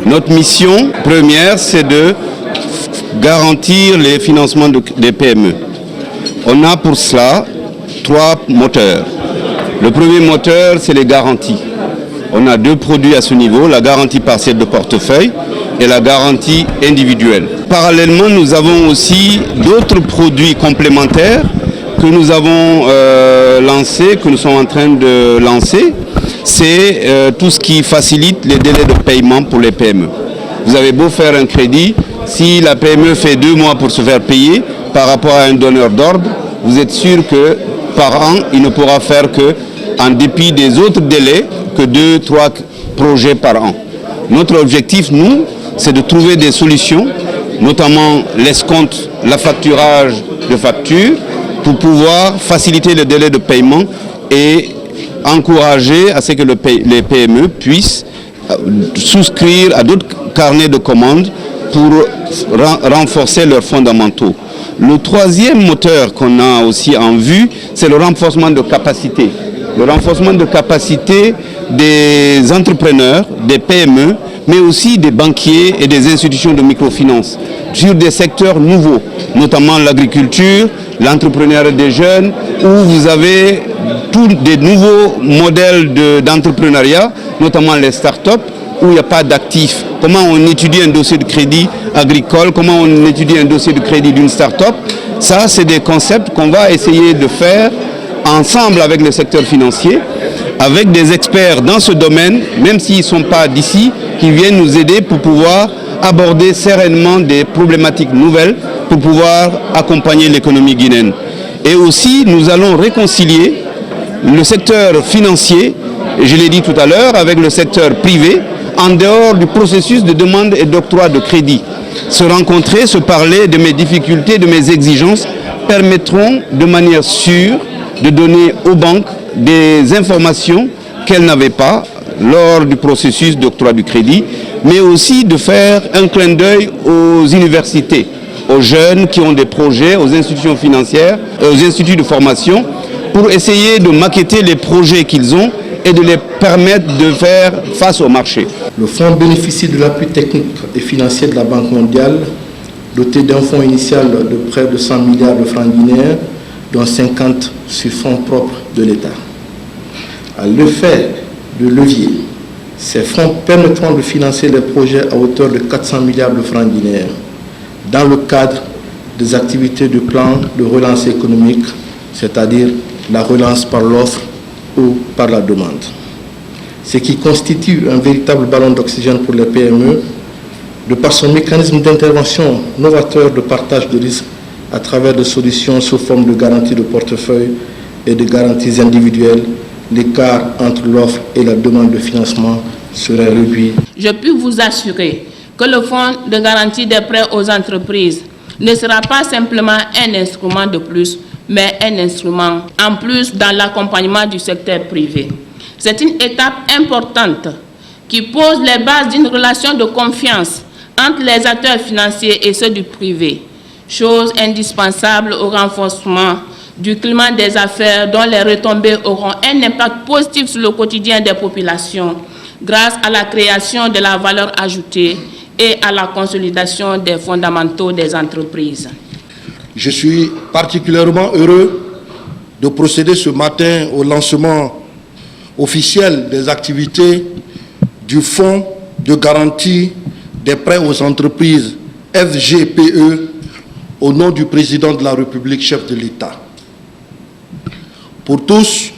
Notre mission première, c'est de garantir les financements des PME. On a pour cela 3 moteurs. Le premier moteur, c'est les garanties. On a 2 produits à ce niveau, la garantie partielle de portefeuille et la garantie individuelle. Parallèlement, nous avons aussi d'autres produits complémentaires que nous avons lancés, que nous sommes en train de lancer. C'est tout ce qui facilite les délais de paiement pour les PME. Vous avez beau faire un crédit, si la PME fait 2 mois pour se faire payer par rapport à un donneur d'ordre, vous êtes sûr que par an, il ne pourra faire que, en dépit des autres délais, que 2-3 projets par an. Notre objectif, nous, c'est de trouver des solutions, notamment l'escompte, l'affacturage de factures, pour pouvoir faciliter le délai de paiement et encourager à ce que les PME puissent souscrire à d'autres carnets de commandes pour renforcer leurs fondamentaux. Le troisième moteur qu'on a aussi en vue, c'est le renforcement de capacité. Le renforcement de capacité des entrepreneurs, des PME, mais aussi des banquiers et des institutions de microfinance sur des secteurs nouveaux, notamment l'agriculture, l'entrepreneuriat des jeunes, où vous avez tous des nouveaux modèles d'entrepreneuriat, notamment les start-up, où il n'y a pas d'actifs. Comment on étudie un dossier de crédit agricole, comment on étudie un dossier de crédit d'une start-up. Ça, c'est des concepts qu'on va essayer de faire ensemble avec le secteur financier, avec des experts dans ce domaine, même s'ils ne sont pas d'ici, qui viennent nous aider pour pouvoir aborder sereinement des problématiques nouvelles pour pouvoir accompagner l'économie guinéenne. Et aussi, nous allons réconcilier le secteur financier, je l'ai dit tout à l'heure, avec le secteur privé, en dehors du processus de demande et d'octroi de crédit. Se rencontrer, se parler de mes difficultés, de mes exigences, permettront de manière sûre de donner aux banques des informations qu'elles n'avaient pas lors du processus d'octroi du crédit, mais aussi de faire un clin d'œil aux universités, aux jeunes qui ont des projets, aux institutions financières, aux instituts de formation, pour essayer de maqueter les projets qu'ils ont et de les permettre de faire face au marché. Le fonds bénéficie de l'appui technique et financier de la Banque mondiale, doté d'un fonds initial de près de 100 milliards de francs guinéens, dont 50 sur fonds propres de l'État. À l'effet de levier, ces fonds permettront de financer les projets à hauteur de 400 milliards de francs guinéens dans le cadre des activités du plan de relance économique, c'est-à-dire la relance par l'offre ou par la demande. Ce qui constitue un véritable ballon d'oxygène pour les PME, de par son mécanisme d'intervention novateur de partage de risques à travers des solutions sous forme de garantie de portefeuille et de garanties individuelles, l'écart entre l'offre et la demande de financement serait réduit. Je puis vous assurer que le fonds de garantie des prêts aux entreprises ne sera pas simplement un instrument de plus, mais un instrument en plus dans l'accompagnement du secteur privé. C'est une étape importante qui pose les bases d'une relation de confiance entre les acteurs financiers et ceux du privé, chose indispensable au renforcement du climat des affaires dont les retombées auront un impact positif sur le quotidien des populations grâce à la création de la valeur ajoutée et à la consolidation des fondamentaux des entreprises. Je suis particulièrement heureux de procéder ce matin au lancement officiel des activités du Fonds de garantie des prêts aux entreprises FGPE au nom du président de la République, chef de l'État. Pour tous,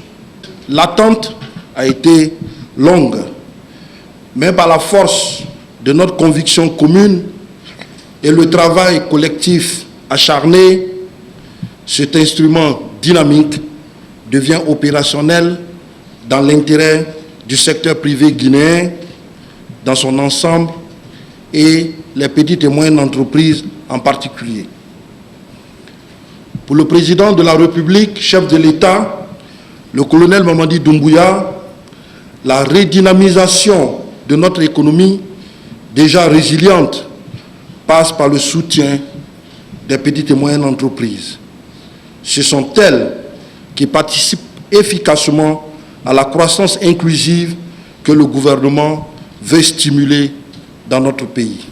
l'attente a été longue, mais par la force de notre conviction commune et le travail collectif acharné, cet instrument dynamique devient opérationnel dans l'intérêt du secteur privé guinéen dans son ensemble et les petites et moyennes entreprises en particulier. Pour le président de la République, chef de l'État, le colonel Mamadi Doumbouya, la redynamisation de notre économie, déjà résiliente, passe par le soutien des petites et moyennes entreprises. Ce sont elles qui participent efficacement à la croissance inclusive que le gouvernement veut stimuler dans notre pays.